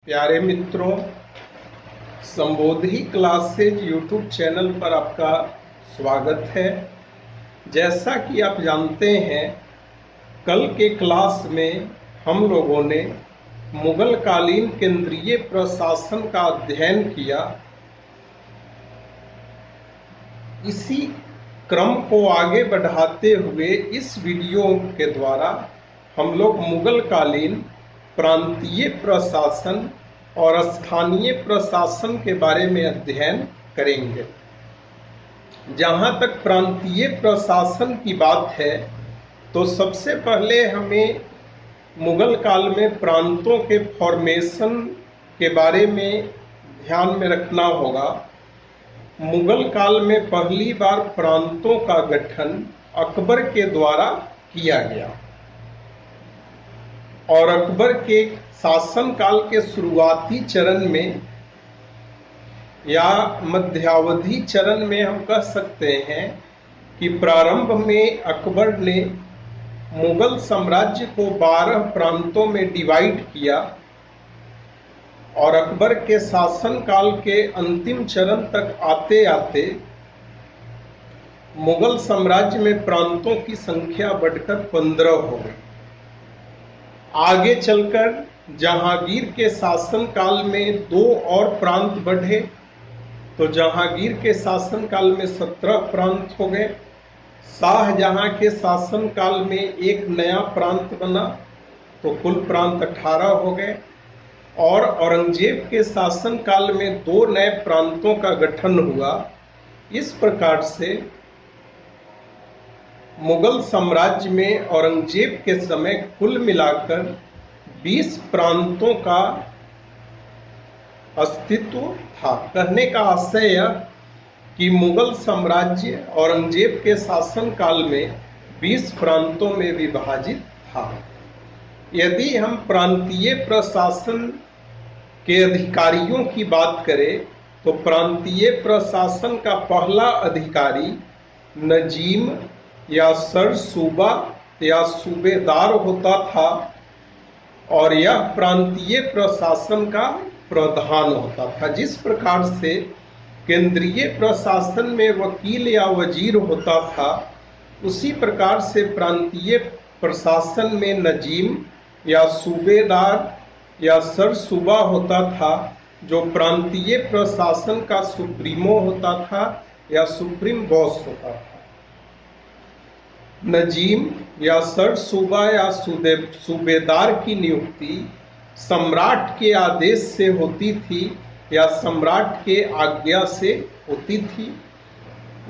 प्यारे मित्रों, संबोधि classes YouTube channel पर आपका स्वागत है। जैसा कि आप जानते हैं, कल के क्लास में हम लोगों ने मुगल कालीन केंद्रीय प्रशासन का अध्ययन किया। इसी क्रम को आगे बढ़ाते हुए इस वीडियो के द्वारा हम लोग मुगल कालीन प्रांतीय प्रशासन और स्थानीय प्रशासन के बारे में अध्ययन करेंगे। जहाँ तक प्रांतीय प्रशासन की बात है, तो सबसे पहले हमें मुगल काल में प्रांतों के फॉर्मेशन के बारे में ध्यान में रखना होगा। मुगल काल में पहली बार प्रांतों का गठन अकबर के द्वारा किया गया और अकबर के शासन काल के शुरुआती चरण में या मध्यावधि चरण में हम कह सकते हैं कि प्रारंभ में अकबर ने मुगल साम्राज्य को 12 प्रांतों में डिवाइड किया और अकबर के शासन काल के अंतिम चरण तक आते आते मुगल साम्राज्य में प्रांतों की संख्या बढ़कर 15 हो गई। आगे चलकर जहांगीर के शासन काल में 2 और प्रांत बढ़े, तो जहांगीर के शासन काल में 17 प्रांत हो गए। शाहजहां के शासन काल में एक नया प्रांत बना, तो कुल प्रांत 18 हो गए। और औरंगजेब के शासन काल में 2 नए प्रांतों का गठन हुआ। इस प्रकार से मुगल साम्राज्य में औरंगजेब के समय कुल मिलाकर 20 प्रांतों का अस्तित्व था। कहने का आशय यह कि मुगल साम्राज्य औरंगजेब के शासन काल में 20 प्रांतों में विभाजित था। यदि हम प्रांतीय प्रशासन के अधिकारियों की बात करें, तो प्रांतीय प्रशासन का पहला अधिकारी नजीम या सर सूबा या सूबेदार होता था और यह प्रांतीय प्रशासन का प्रधान होता था। जिस प्रकार से केंद्रीय प्रशासन में वकील या वजीर होता था, उसी प्रकार से प्रांतीय प्रशासन में नजीम या सूबेदार या सर सूबा होता था, जो प्रांतीय प्रशासन का सुप्रीमो होता था या सुप्रीम बॉस होता था। नजीम या सर सूबा या सूबेदार की नियुक्ति सम्राट के आदेश से होती थी या सम्राट के आज्ञा से होती थी।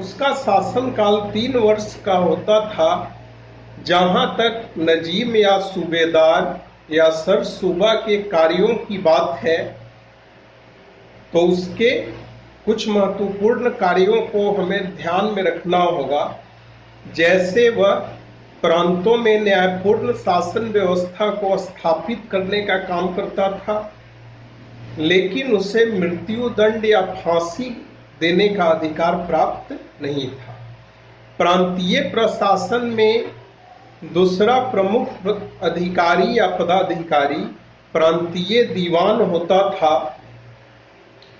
उसका शासनकाल 3 वर्ष का होता था। जहाँ तक नजीम या सूबेदार या सर सूबा के कार्यों की बात है, तो उसके कुछ महत्वपूर्ण कार्यों को हमें ध्यान में रखना होगा। जैसे वह प्रांतों में न्यायपूर्ण शासन व्यवस्था को स्थापित करने का काम करता था, लेकिन उसे मृत्यु दंड या फांसी देने का अधिकार प्राप्त नहीं था। प्रांतीय प्रशासन में दूसरा प्रमुख अधिकारी या पदाधिकारी प्रांतीय दीवान होता था।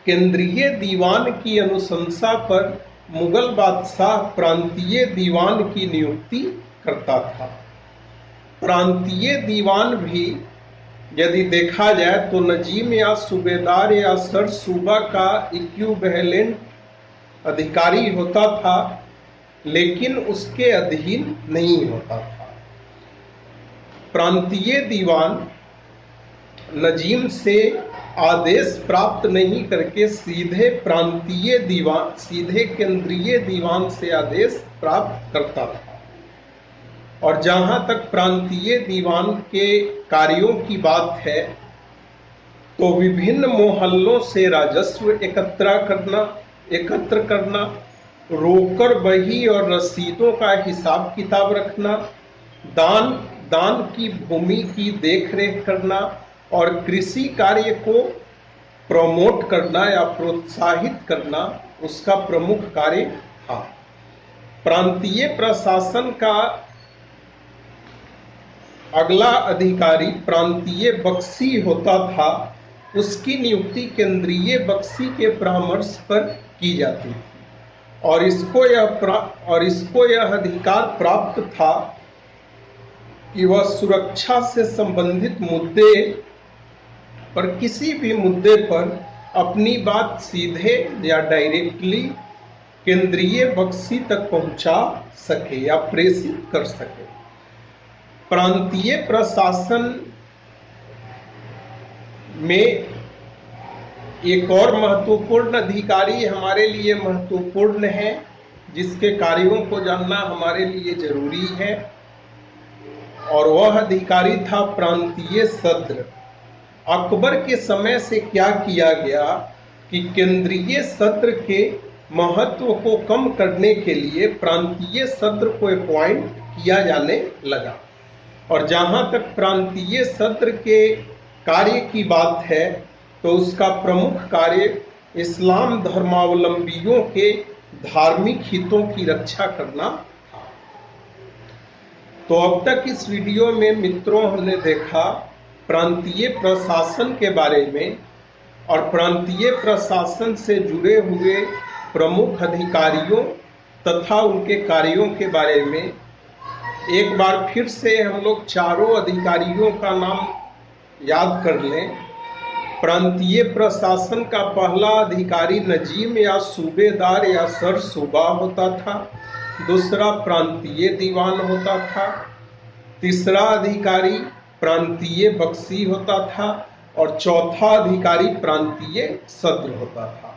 केंद्रीय दीवान की अनुशंसा पर मुगल बादशाह प्रांतीय दीवान की नियुक्ति करता था। प्रांतीय दीवान भी यदि देखा जाए तो नजीम या सूबेदार या सर सूबा का इक्विवेलेंट अधिकारी होता था, लेकिन उसके अधीन नहीं होता था। प्रांतीय दीवान नजीम से आदेश प्राप्त नहीं करके सीधे केंद्रीय दीवान से आदेश प्राप्त करता था। और जहां तक प्रांतीय दीवान के कार्यों की बात है, तो विभिन्न मोहल्लों से राजस्व एकत्र करना, रोकड़ बही और रसीदों का हिसाब किताब रखना, दान की भूमि की देखरेख करना और कृषि कार्य को प्रमोट करना या प्रोत्साहित करना उसका प्रमुख कार्य था। प्रांतीय प्रशासन का अगला अधिकारी प्रांतीय बख्शी होता था, उसकी नियुक्ति केंद्रीय बख्शी के परामर्श पर की जाती थी और इसको यह अधिकार प्राप्त था कि वह सुरक्षा से संबंधित मुद्दे पर किसी भी मुद्दे पर अपनी बात सीधे या डायरेक्टली केंद्रीय बख्शी तक पहुंचा सके या प्रेषित कर सके। प्रांतीय प्रशासन में एक और महत्वपूर्ण अधिकारी हमारे लिए महत्वपूर्ण है, जिसके कार्यों को जानना हमारे लिए जरूरी है, और वह अधिकारी था प्रांतीय सत्र। अकबर के समय से क्या किया गया कि केंद्रीय सत्र के महत्व को कम करने के लिए प्रांतीय सत्र को अपॉइंट किया जाने लगा, और जहां तक प्रांतीय सत्र के कार्य की बात है तो उसका प्रमुख कार्य इस्लाम धर्मावलंबियों के धार्मिक हितों की रक्षा करना था। तो अब तक इस वीडियो में मित्रों हमने देखा प्रांतीय प्रशासन के बारे में और प्रांतीय प्रशासन से जुड़े हुए प्रमुख अधिकारियों तथा उनके कार्यों के बारे में। एक बार फिर से हम लोग चारों अधिकारियों का नाम याद कर लें। प्रांतीय प्रशासन का पहला अधिकारी नजीम या सूबेदार या सर सूबा होता था, दूसरा प्रांतीय दीवान होता था, तीसरा अधिकारी प्रांतीय बख्शी होता था और चौथा अधिकारी प्रांतीय सत्र होता था।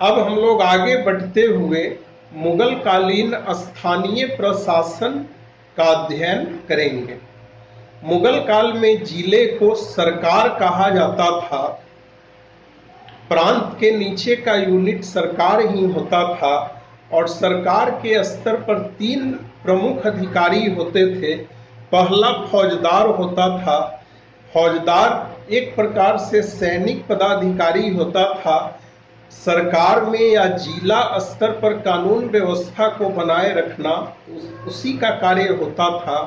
अब हम लोग आगे बढ़ते हुए मुगल कालीन स्थानीय प्रशासन का अध्ययन करेंगे। मुगल काल में जिले को सरकार कहा जाता था। प्रांत के नीचे का यूनिट सरकार ही होता था और सरकार के स्तर पर 3 प्रमुख अधिकारी होते थे। पहला फौजदार होता था। फौजदार एक प्रकार से सैनिक पदाधिकारी होता था। सरकार में या जिला स्तर पर कानून व्यवस्था को बनाए रखना उसी का कार्य होता था।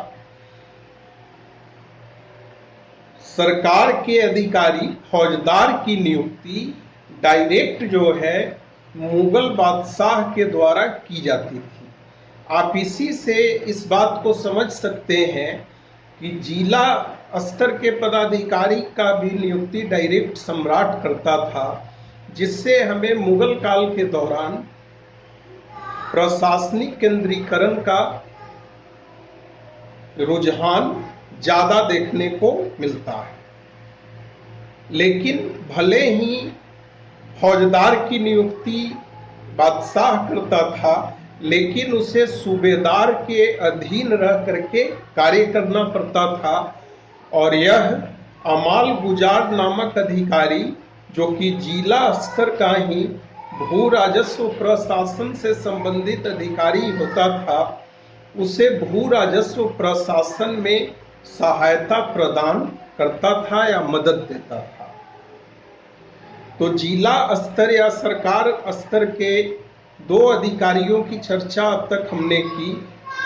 सरकार के अधिकारी फौजदार की नियुक्ति डायरेक्ट जो है मुगल बादशाह के द्वारा की जाती थी। आप इसी से इस बात को समझ सकते हैं कि जिला स्तर के पदाधिकारी का भी नियुक्ति डायरेक्ट सम्राट करता था, जिससे हमें मुगल काल के दौरान प्रशासनिक केंद्रीकरण का रुझान ज्यादा देखने को मिलता है। लेकिन भले ही फौजदार की नियुक्ति बादशाह करता था, लेकिन उसे सूबेदार के अधीन रह करके कार्य करना पड़ता था। और यह अमाल गुजार नामक अधिकारी, जो कि जिला स्तर का ही भू राजस्व प्रशासन से संबंधित अधिकारी होता था, उसे भू राजस्व प्रशासन में सहायता प्रदान करता था या मदद देता था। तो जिला स्तर या सरकार स्तर के 2 अधिकारियों की चर्चा अब तक हमने की,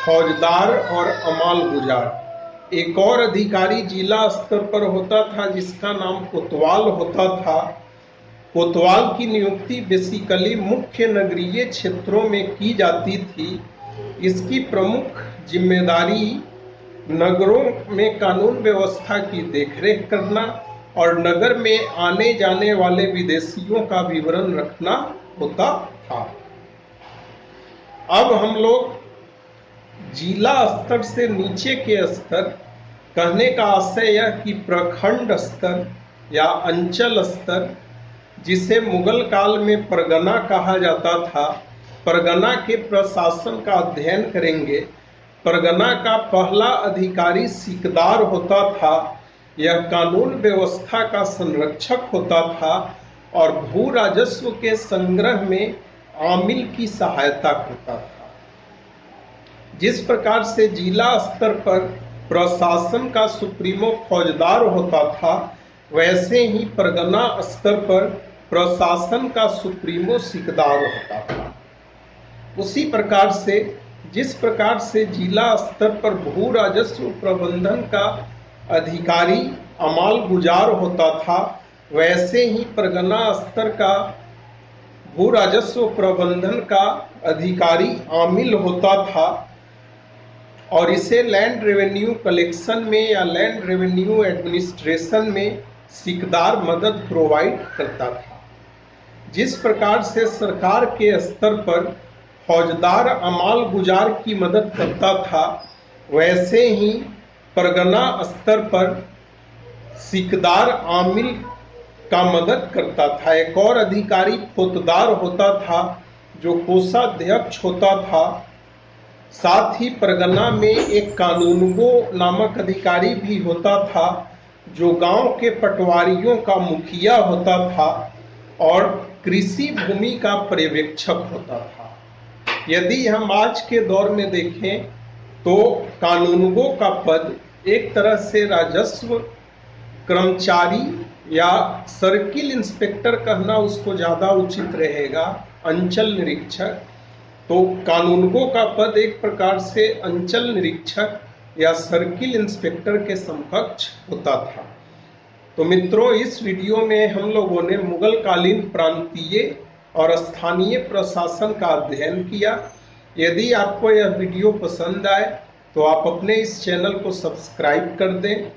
फौजदार और अमाल गुजार। एक और अधिकारी जिला स्तर पर होता था जिसका नाम कोतवाल होता था। कोतवाल की नियुक्ति बेसिकली मुख्य नगरीय क्षेत्रों में की जाती थी। इसकी प्रमुख जिम्मेदारी नगरों में कानून व्यवस्था की देखरेख करना और नगर में आने जाने वाले विदेशियों का विवरण रखना होता था। अब हम लोग जिला स्तर से नीचे के स्तर, कहने का आशय यह कि प्रखंड स्तर या अंचल स्तर, जिसे मुगल काल में परगना कहा जाता था, परगना के प्रशासन का अध्ययन करेंगे। परगना का पहला अधिकारी सिकदार होता था। यह कानून व्यवस्था का संरक्षक होता था और भू राजस्व के संग्रह में आमिल की सहायता करता था। जिस प्रकार से जिला स्तर पर प्रशासन का सुप्रीमो फौजदार होता था, वैसे ही परगना स्तर पर प्रशासन का सुप्रीमो सिकदार होता था। उसी प्रकार से जिस प्रकार से जिला स्तर पर भू राजस्व प्रबंधन का अधिकारी अमाल गुजार होता था, वैसे ही परगना स्तर का भू राजस्व प्रबंधन का अधिकारी आमिल होता था और इसे लैंड रेवेन्यू कलेक्शन में या लैंड रेवेन्यू एडमिनिस्ट्रेशन में सिकदार मदद प्रोवाइड करता था। जिस प्रकार से सरकार के स्तर पर फौजदार अमाल गुजार की मदद करता था, वैसे ही परगना स्तर पर सिकदार आमिल का मदद करता था। एक और अधिकारी फौजदार होता था जो कोषाध्यक्ष होता था। साथ ही परगना में एक कानूनगो नामक अधिकारी भी होता था जो गांव के पटवारियों का मुखिया होता था और कृषि भूमि का पर्यवेक्षक होता था। यदि हम आज के दौर में देखें तो कानूनगो का पद एक तरह से राजस्व कर्मचारी या सर्किल इंस्पेक्टर कहना उसको ज़्यादा उचित रहेगा, अंचल निरीक्षक। तो कानूनगो का पद एक प्रकार से अंचल निरीक्षक या सर्किल इंस्पेक्टर के समकक्ष होता था। तो मित्रों, इस वीडियो में हम लोगों ने मुगल कालीन प्रांतीय और स्थानीय प्रशासन का अध्ययन किया। यदि आपको यह वीडियो पसंद आए तो आप अपने इस चैनल को सब्सक्राइब कर दें,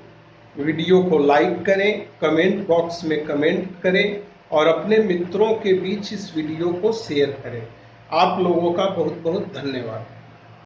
वीडियो को लाइक करें, कमेंट बॉक्स में कमेंट करें और अपने मित्रों के बीच इस वीडियो को शेयर करें। आप लोगों का बहुत बहुत धन्यवाद।